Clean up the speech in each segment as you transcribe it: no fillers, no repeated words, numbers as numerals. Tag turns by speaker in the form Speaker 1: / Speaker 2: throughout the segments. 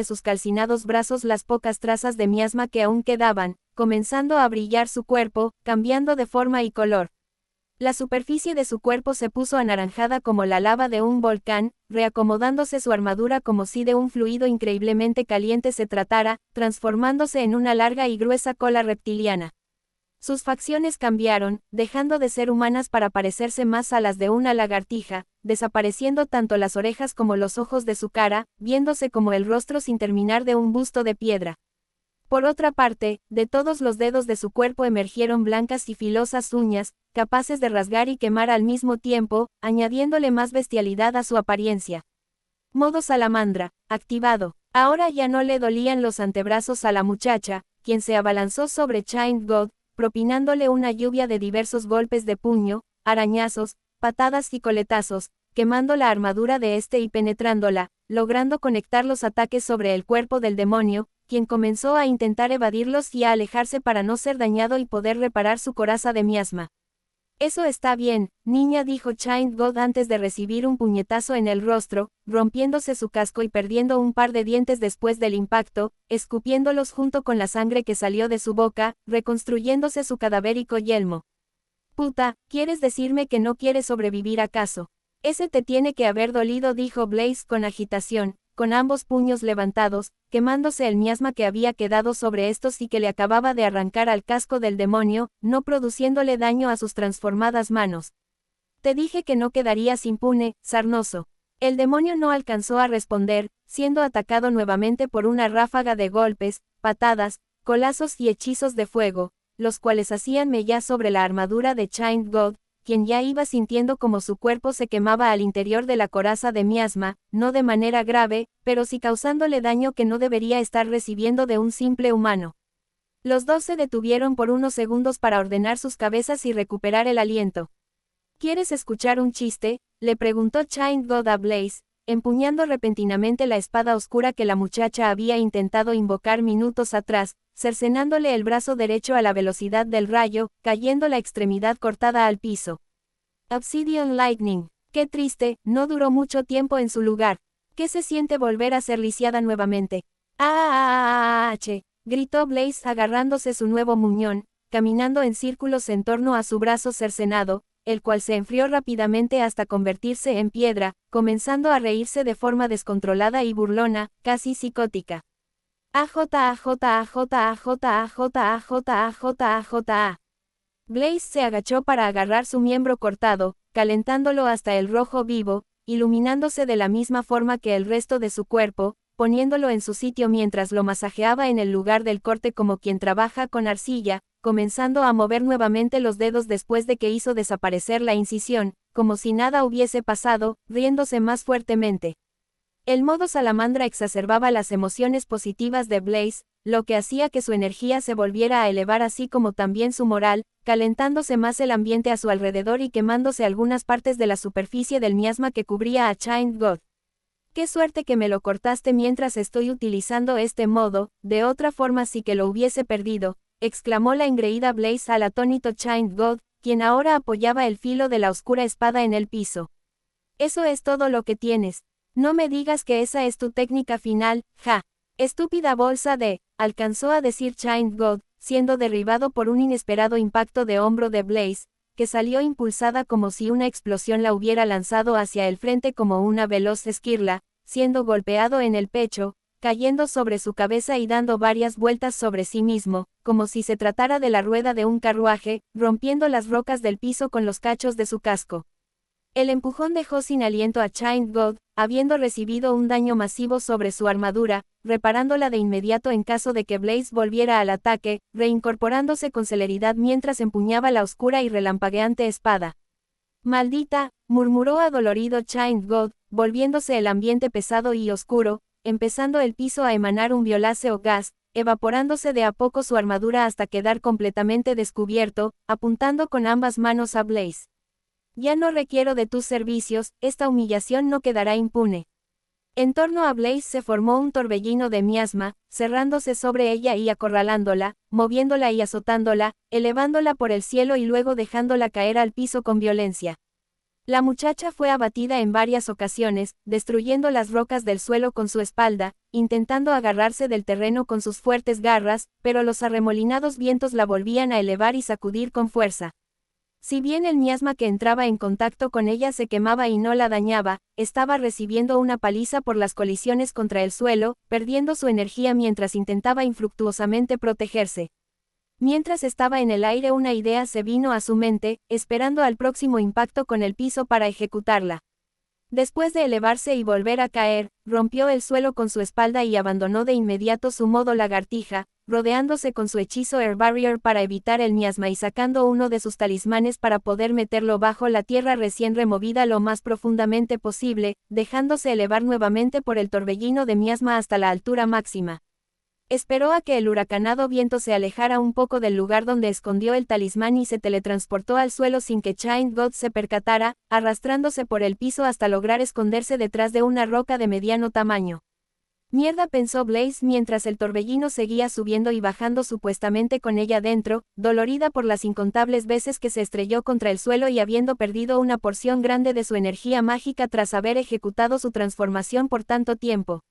Speaker 1: de sus calcinados brazos las pocas trazas de miasma que aún quedaban, comenzando a brillar su cuerpo, cambiando de forma y color. La superficie de su cuerpo se puso anaranjada como la lava de un volcán, reacomodándose su armadura como si de un fluido increíblemente caliente se tratara, transformándose en una larga y gruesa cola reptiliana. Sus facciones cambiaron, dejando de ser humanas para parecerse más a las de una lagartija, desapareciendo tanto las orejas como los ojos de su cara, viéndose como el rostro sin terminar de un busto de piedra. Por otra parte, de todos los dedos de su cuerpo emergieron blancas y filosas uñas, capaces de rasgar y quemar al mismo tiempo, añadiéndole más bestialidad a su apariencia. Modo salamandra, activado. Ahora ya no le dolían los antebrazos a la muchacha, quien se abalanzó sobre Chained God, propinándole una lluvia de diversos golpes de puño, arañazos, patadas y coletazos, quemando la armadura de este y penetrándola, logrando conectar los ataques sobre el cuerpo del demonio, quien comenzó a intentar evadirlos y a alejarse para no ser dañado y poder reparar su coraza de miasma. Eso está bien, niña, dijo Chained God antes de recibir un puñetazo en el rostro, rompiéndose su casco y perdiendo un par de dientes después del impacto, escupiéndolos junto con la sangre que salió de su boca, reconstruyéndose su cadavérico yelmo. Puta, ¿quieres decirme que no quieres sobrevivir acaso? Ese te tiene que haber dolido, dijo Blaze con agitación, con ambos puños levantados, quemándose el miasma que había quedado sobre estos y que le acababa de arrancar al casco del demonio, no produciéndole daño a sus transformadas manos. Te dije que no quedarías impune, sarnoso. El demonio no alcanzó a responder, siendo atacado nuevamente por una ráfaga de golpes, patadas, colazos y hechizos de fuego, los cuales hacían mella sobre la armadura de Chained God, quien ya iba sintiendo como su cuerpo se quemaba al interior de la coraza de miasma, no de manera grave, pero sí causándole daño que no debería estar recibiendo de un simple humano. Los dos se detuvieron por unos segundos para ordenar sus cabezas y recuperar el aliento. ¿Quieres escuchar un chiste?, le preguntó Chain God a Blaze, empuñando repentinamente la espada oscura que la muchacha había intentado invocar minutos atrás, cercenándole el brazo derecho a la velocidad del rayo, cayendo la extremidad cortada al piso. Obsidian Lightning. Qué triste, no duró mucho tiempo en su lugar. ¿Qué se siente volver a ser lisiada nuevamente? ¡Ah! Gritó Blaze agarrándose su nuevo muñón, caminando en círculos en torno a su brazo cercenado, el cual se enfrió rápidamente hasta convertirse en piedra, comenzando a reírse de forma descontrolada y burlona, casi psicótica. AJAJAJAJAJAJAJA. Blaze se agachó para agarrar su miembro cortado, calentándolo hasta el rojo vivo, iluminándose de la misma forma que el resto de su cuerpo, poniéndolo en su sitio mientras lo masajeaba en el lugar del corte como quien trabaja con arcilla, comenzando a mover nuevamente los dedos después de que hizo desaparecer la incisión, como si nada hubiese pasado, riéndose más fuertemente. El modo salamandra exacerbaba las emociones positivas de Blaze, lo que hacía que su energía se volviera a elevar así como también su moral, calentándose más el ambiente a su alrededor y quemándose algunas partes de la superficie del miasma que cubría a Chained God. ¡Qué suerte que me lo cortaste mientras estoy utilizando este modo, de otra forma sí que lo hubiese perdido!, exclamó la engreída Blaze al atónito Chained God, quien ahora apoyaba el filo de la oscura espada en el piso. «Eso es todo lo que tienes. No me digas que esa es tu técnica final, ja. Estúpida bolsa de», alcanzó a decir Chained God, siendo derribado por un inesperado impacto de hombro de Blaze, que salió impulsada como si una explosión la hubiera lanzado hacia el frente como una veloz esquirla, siendo golpeado en el pecho, cayendo sobre su cabeza y dando varias vueltas sobre sí mismo, como si se tratara de la rueda de un carruaje, rompiendo las rocas del piso con los cachos de su casco. El empujón dejó sin aliento a Chained God, habiendo recibido un daño masivo sobre su armadura, reparándola de inmediato en caso de que Blaze volviera al ataque, reincorporándose con celeridad mientras empuñaba la oscura y relampagueante espada. «Maldita», murmuró adolorido Chained God, volviéndose el ambiente pesado y oscuro, empezando el piso a emanar un violáceo gas, evaporándose de a poco su armadura hasta quedar completamente descubierto, apuntando con ambas manos a Blaze. «Ya no requiero de tus servicios, esta humillación no quedará impune». En torno a Blaze se formó un torbellino de miasma, cerrándose sobre ella y acorralándola, moviéndola y azotándola, elevándola por el cielo y luego dejándola caer al piso con violencia. La muchacha fue abatida en varias ocasiones, destruyendo las rocas del suelo con su espalda, intentando agarrarse del terreno con sus fuertes garras, pero los arremolinados vientos la volvían a elevar y sacudir con fuerza. Si bien el miasma que entraba en contacto con ella se quemaba y no la dañaba, estaba recibiendo una paliza por las colisiones contra el suelo, perdiendo su energía mientras intentaba infructuosamente protegerse. Mientras estaba en el aire una idea se vino a su mente, esperando al próximo impacto con el piso para ejecutarla. Después de elevarse y volver a caer, rompió el suelo con su espalda y abandonó de inmediato su modo lagartija, rodeándose con su hechizo Air Barrier para evitar el miasma y sacando uno de sus talismanes para poder meterlo bajo la tierra recién removida lo más profundamente posible, dejándose elevar nuevamente por el torbellino de miasma hasta la altura máxima. Esperó a que el huracanado viento se alejara un poco del lugar donde escondió el talismán y se teletransportó al suelo sin que Chained God se percatara, arrastrándose por el piso hasta lograr esconderse detrás de una roca de mediano tamaño. Mierda, pensó Blaze mientras el torbellino seguía subiendo y bajando supuestamente con ella dentro, dolorida por las incontables veces que se estrelló contra el suelo y habiendo perdido una porción grande de su energía mágica tras haber ejecutado su transformación por tanto tiempo.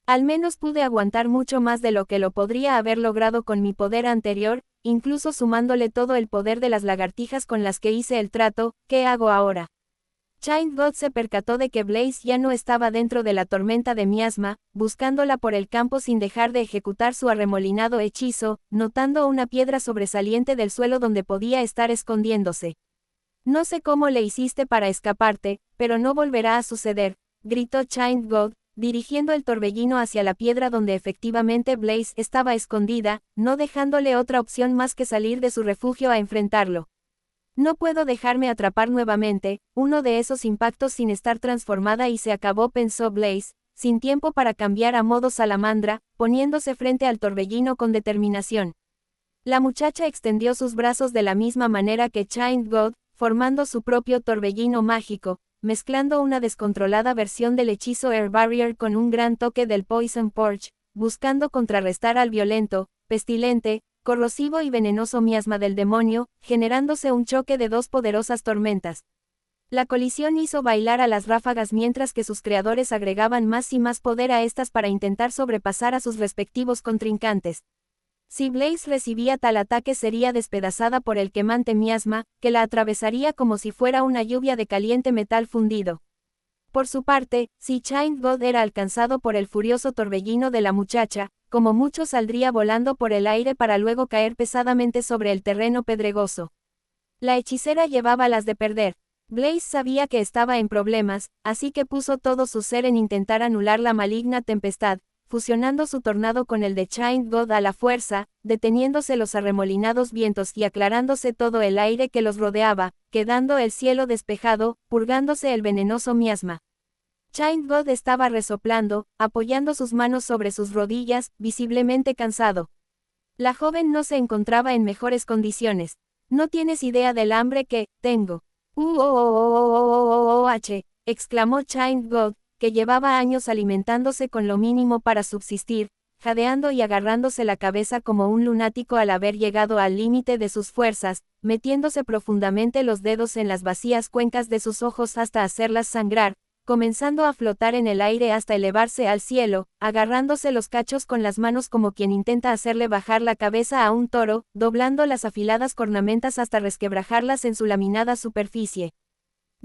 Speaker 1: Al menos pude aguantar mucho más de lo que lo podría haber logrado con mi poder anterior, incluso sumándole todo el poder de las lagartijas con las que hice el trato. ¿Qué hago ahora? Chained God se percató de que Blaze ya no estaba dentro de la tormenta de miasma, buscándola por el campo sin dejar de ejecutar su arremolinado hechizo, notando una piedra sobresaliente del suelo donde podía estar escondiéndose. «No sé cómo le hiciste para escaparte, pero no volverá a suceder», gritó Chained God, dirigiendo el torbellino hacia la piedra donde efectivamente Blaze estaba escondida, no dejándole otra opción más que salir de su refugio a enfrentarlo. «No puedo dejarme atrapar nuevamente, uno de esos impactos sin estar transformada y se acabó», pensó Blaze, sin tiempo para cambiar a modo salamandra, poniéndose frente al torbellino con determinación. La muchacha extendió sus brazos de la misma manera que Child God, formando su propio torbellino mágico, mezclando una descontrolada versión del hechizo Air Barrier con un gran toque del Poison Porch, buscando contrarrestar al violento, pestilente, corrosivo y venenoso miasma del demonio, generándose un choque de dos poderosas tormentas. La colisión hizo bailar a las ráfagas mientras que sus creadores agregaban más y más poder a estas para intentar sobrepasar a sus respectivos contrincantes. Si Blaze recibía tal ataque sería despedazada por el quemante miasma, que la atravesaría como si fuera una lluvia de caliente metal fundido. Por su parte, si Child God era alcanzado por el furioso torbellino de la muchacha, como mucho saldría volando por el aire para luego caer pesadamente sobre el terreno pedregoso. La hechicera llevaba las de perder. Blaze sabía que estaba en problemas, así que puso todo su ser en intentar anular la maligna tempestad, fusionando su tornado con el de Child God a la fuerza, deteniéndose los arremolinados vientos y aclarándose todo el aire que los rodeaba, quedando el cielo despejado, purgándose el venenoso miasma. Child God estaba resoplando, apoyando sus manos sobre sus rodillas, visiblemente cansado. La joven no se encontraba en mejores condiciones. No tienes idea del hambre que tengo. Exclamó Child God, que llevaba años alimentándose con lo mínimo para subsistir, jadeando y agarrándose la cabeza como un lunático al haber llegado al límite de sus fuerzas, metiéndose profundamente los dedos en las vacías cuencas de sus ojos hasta hacerlas sangrar, comenzando a flotar en el aire hasta elevarse al cielo, agarrándose los cachos con las manos como quien intenta hacerle bajar la cabeza a un toro, doblando las afiladas cornamentas hasta resquebrajarlas en su laminada superficie.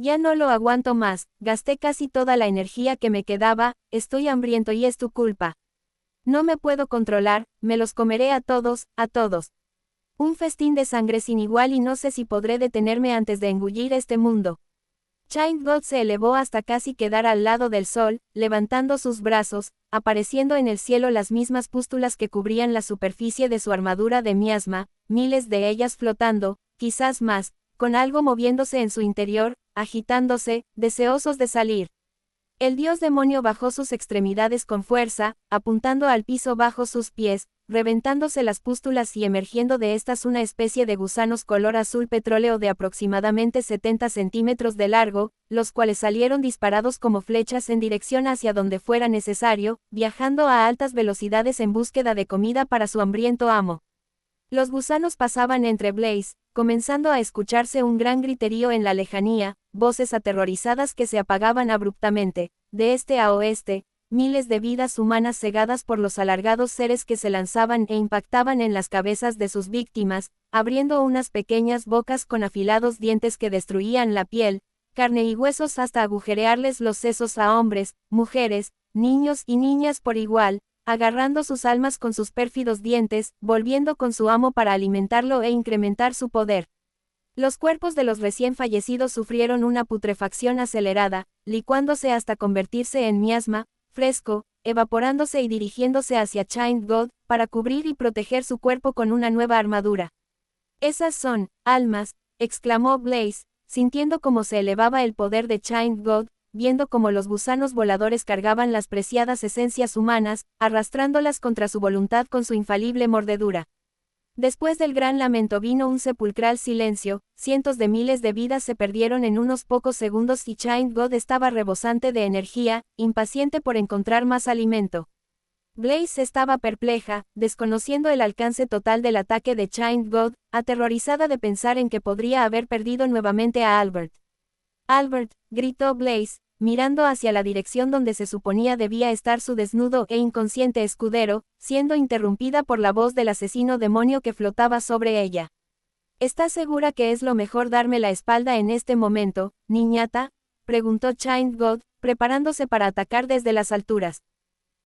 Speaker 1: Ya no lo aguanto más, gasté casi toda la energía que me quedaba, estoy hambriento y es tu culpa. No me puedo controlar, me los comeré a todos, a todos. Un festín de sangre sin igual y no sé si podré detenerme antes de engullir este mundo. Child God se elevó hasta casi quedar al lado del sol, levantando sus brazos, apareciendo en el cielo las mismas pústulas que cubrían la superficie de su armadura de miasma, miles de ellas flotando, quizás más, con algo moviéndose en su interior, agitándose, deseosos de salir. El dios demonio bajó sus extremidades con fuerza, apuntando al piso bajo sus pies, reventándose las pústulas y emergiendo de estas una especie de gusanos color azul petróleo de aproximadamente 70 centímetros de largo, los cuales salieron disparados como flechas en dirección hacia donde fuera necesario, viajando a altas velocidades en búsqueda de comida para su hambriento amo. Los gusanos pasaban entre Blaze, comenzando a escucharse un gran griterío en la lejanía, voces aterrorizadas que se apagaban abruptamente, de este a oeste, miles de vidas humanas cegadas por los alargados seres que se lanzaban e impactaban en las cabezas de sus víctimas, abriendo unas pequeñas bocas con afilados dientes que destruían la piel, carne y huesos hasta agujerearles los sesos a hombres, mujeres, niños y niñas por igual, agarrando sus almas con sus pérfidos dientes, volviendo con su amo para alimentarlo e incrementar su poder. Los cuerpos de los recién fallecidos sufrieron una putrefacción acelerada, licuándose hasta convertirse en miasma, fresco, evaporándose y dirigiéndose hacia Child God, para cubrir y proteger su cuerpo con una nueva armadura. Esas son, almas, exclamó Blaze, sintiendo cómo se elevaba el poder de Child God, viendo cómo los gusanos voladores cargaban las preciadas esencias humanas, arrastrándolas contra su voluntad con su infalible mordedura. Después del gran lamento vino un sepulcral silencio, cientos de miles de vidas se perdieron en unos pocos segundos y Child God estaba rebosante de energía, impaciente por encontrar más alimento. Blaze estaba perpleja, desconociendo el alcance total del ataque de Child God, aterrorizada de pensar en que podría haber perdido nuevamente a Albert. Albert, gritó Blaze, mirando hacia la dirección donde se suponía debía estar su desnudo e inconsciente escudero, siendo interrumpida por la voz del asesino demonio que flotaba sobre ella. ¿Estás segura que es lo mejor darme la espalda en este momento, niñata? Preguntó Child God, preparándose para atacar desde las alturas.